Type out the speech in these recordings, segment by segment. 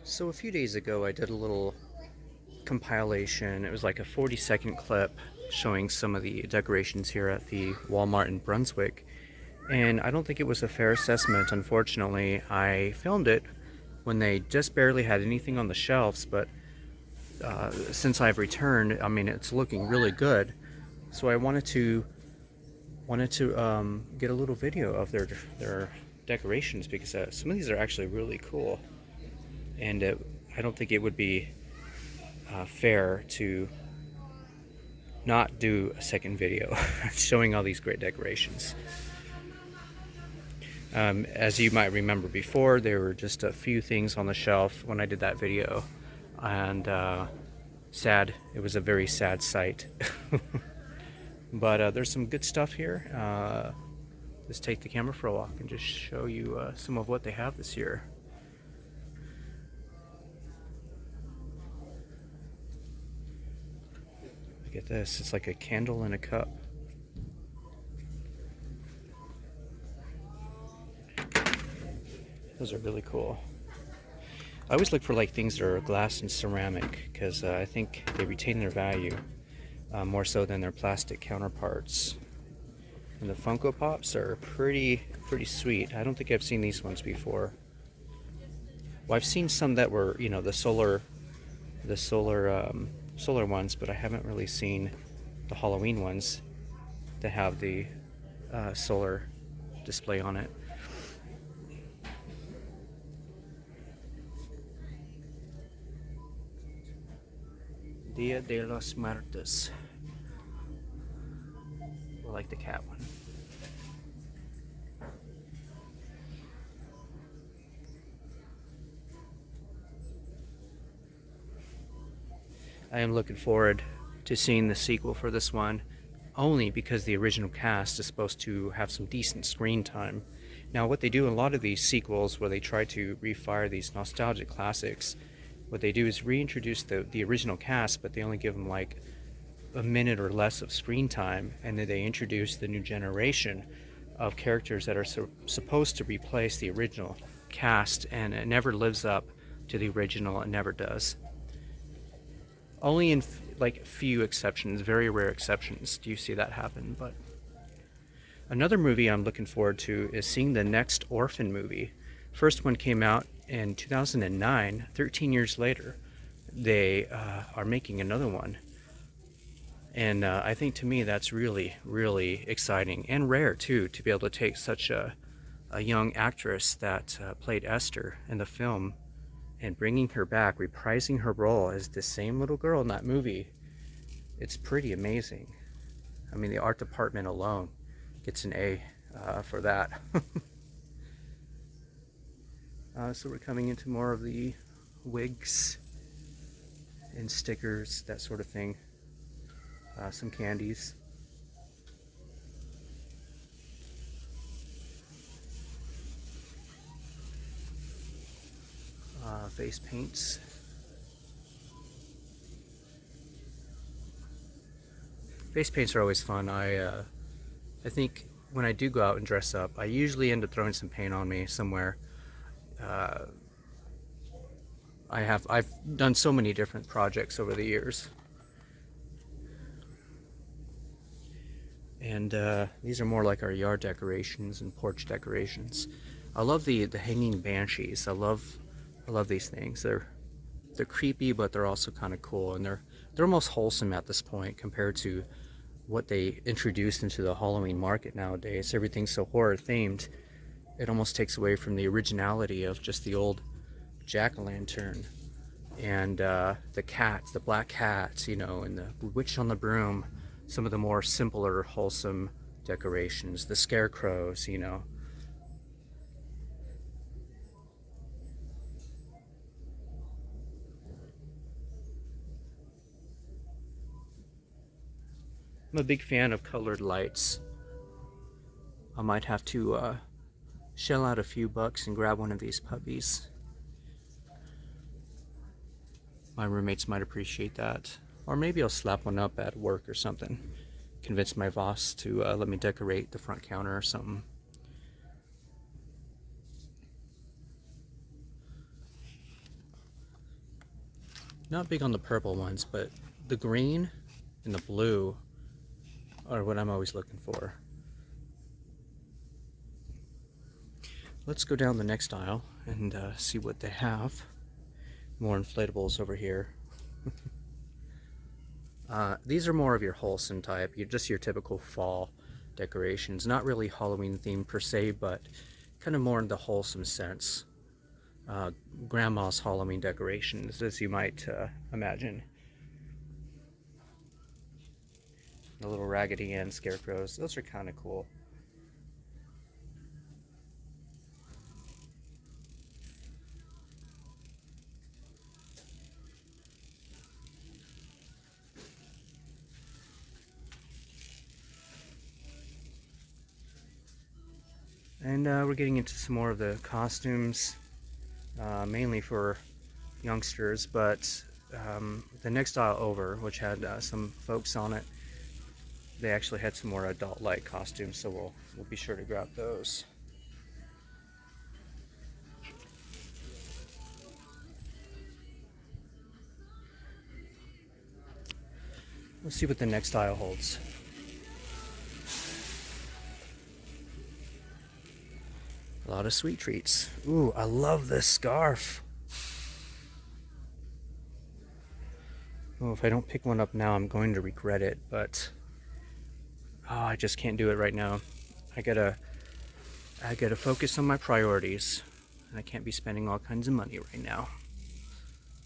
So a few days ago, I did a little compilation. It was like a 40-second clip showing some of the decorations here at the Walmart in Brunswick. And I don't think it was a fair assessment, unfortunately. I filmed it when they just barely had anything on the shelves, but since I've returned, I mean, it's looking really good. So I wanted to get a little video of their decorations because some of these are actually really cool, and I don't think it would be fair to not do a second video showing all these great decorations. As you might remember before, there were just a few things on the shelf when I did that video, and sad. It was a very sad sight. But there's some good stuff here. Let's take the camera for a walk and just show you some of what they have this year. Look at this. It's like a candle in a cup. Those are really cool. I always look for like things that are glass and ceramic because I think they retain their value more so than their plastic counterparts. And the Funko Pops are pretty sweet. I don't think I've seen these ones before. Well, I've seen some that were, you know, the solar ones, but I haven't really seen the Halloween ones that have the solar display on it. Dia de los Muertos. I like the cat one. I am looking forward to seeing the sequel for this one, only because the original cast is supposed to have some decent screen time. Now, what they do in a lot of these sequels where they try to refire these nostalgic classics, what they do is reintroduce the original cast, but they only give them like a minute or less of screen time, and then they introduce the new generation of characters that are supposed to replace the original cast, and it never lives up to the original. It never does. Only in like few exceptions, very rare exceptions, do you see that happen. But another movie I'm looking forward to is seeing the next Orphan movie. First one came out in 2009. 13 years later, they are making another one. And I think to me that's really exciting and rare too, to be able to take such a young actress that played Esther in the film and bringing her back, reprising her role as the same little girl in that movie. It's pretty amazing. I mean, the art department alone gets an A for that. So we're coming into more of the wigs and stickers, that sort of thing. Some candies. Face paints. Face paints are always fun. I think when I do go out and dress up, I usually end up throwing some paint on me somewhere. I've done so many different projects over the years. And these are more like our yard decorations and porch decorations. I love the hanging banshees. I love these things. They're creepy, but they're also kind of cool, and they're almost wholesome at this point compared to what they introduced into the Halloween market nowadays. Everything's so horror themed. It almost takes away from the originality of just the old jack-o'-lantern and the cats, the black cats, you know, and the witch on the broom. Some of the more simpler, wholesome decorations, the scarecrows, you know. I'm a big fan of colored lights. I might have to shell out a few bucks and grab one of these puppies. My roommates might appreciate that. Or maybe I'll slap one up at work or something. Convince my boss to let me decorate the front counter or something. Not big on the purple ones, but the green and the blue are what I'm always looking for. Let's go down the next aisle and see what they have. More inflatables over here. These are more of your wholesome type, just your typical fall decorations. Not really Halloween themed per se, but kind of more in the wholesome sense. Grandma's Halloween decorations, as you might imagine. The little Raggedy Ann scarecrows, those are kind of cool. And we're getting into some more of the costumes, mainly for youngsters, but the next aisle over, which had some folks on it, they actually had some more adult-like costumes, so we'll be sure to grab those. Let's see what the next aisle holds. A lot of sweet treats. Ooh, I love this scarf. Oh, if I don't pick one up now, I'm going to regret it, but I just can't do it right now. I gotta focus on my priorities, and I can't be spending all kinds of money right now.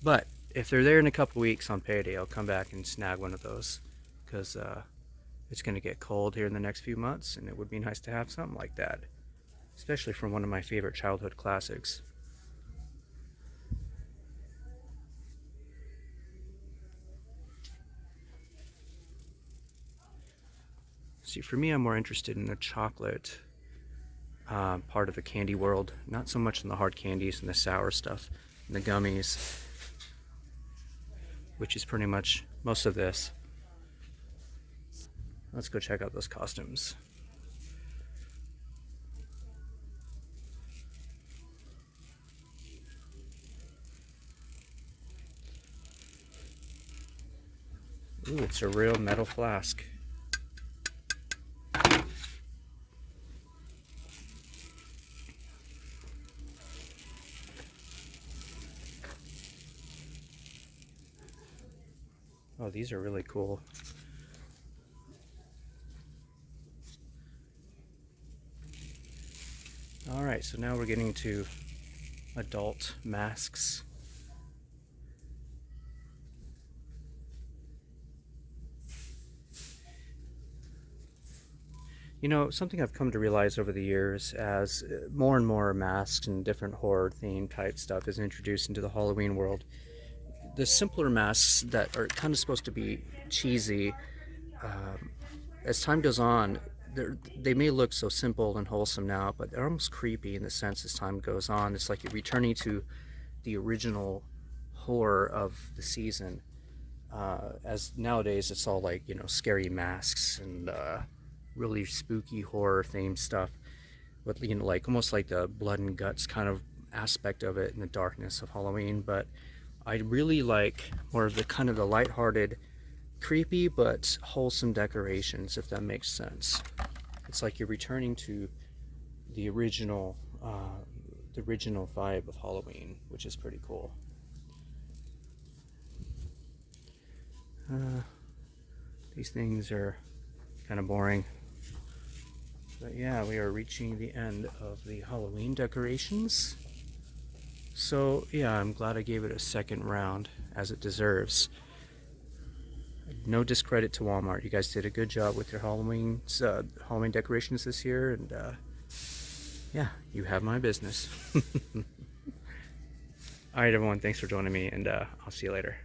But if they're there in a couple weeks on payday, I'll come back and snag one of those, because it's gonna get cold here in the next few months, and it would be nice to have something like that, especially from one of my favorite childhood classics. See, for me, I'm more interested in the chocolate part of the candy world, not so much in the hard candies and the sour stuff and the gummies, which is pretty much most of this. Let's go check out those costumes. Ooh, it's a real metal flask. Oh, these are really cool. All right, so now we're getting to adult masks. You know, something I've come to realize over the years, as more and more masks and different horror theme type stuff is introduced into the Halloween world, the simpler masks that are kind of supposed to be cheesy, as time goes on, they may look so simple and wholesome now, but they're almost creepy in the sense as time goes on. It's like you're returning to the original horror of the season. As nowadays it's all like, you know, scary masks and really spooky horror themed stuff with, you know, like almost like the blood and guts kind of aspect of it in the darkness of Halloween. But I really like more of the kind of the lighthearted, creepy but wholesome decorations, if that makes sense. It's like you're returning to the original vibe of Halloween, which is pretty cool. These things are kind of boring. But yeah, we are reaching the end of the Halloween decorations. So yeah, I'm glad I gave it a second round, as it deserves. No discredit to Walmart. You guys did a good job with your Halloween decorations this year, and yeah, you have my business. All right, everyone, thanks for joining me, and I'll see you later.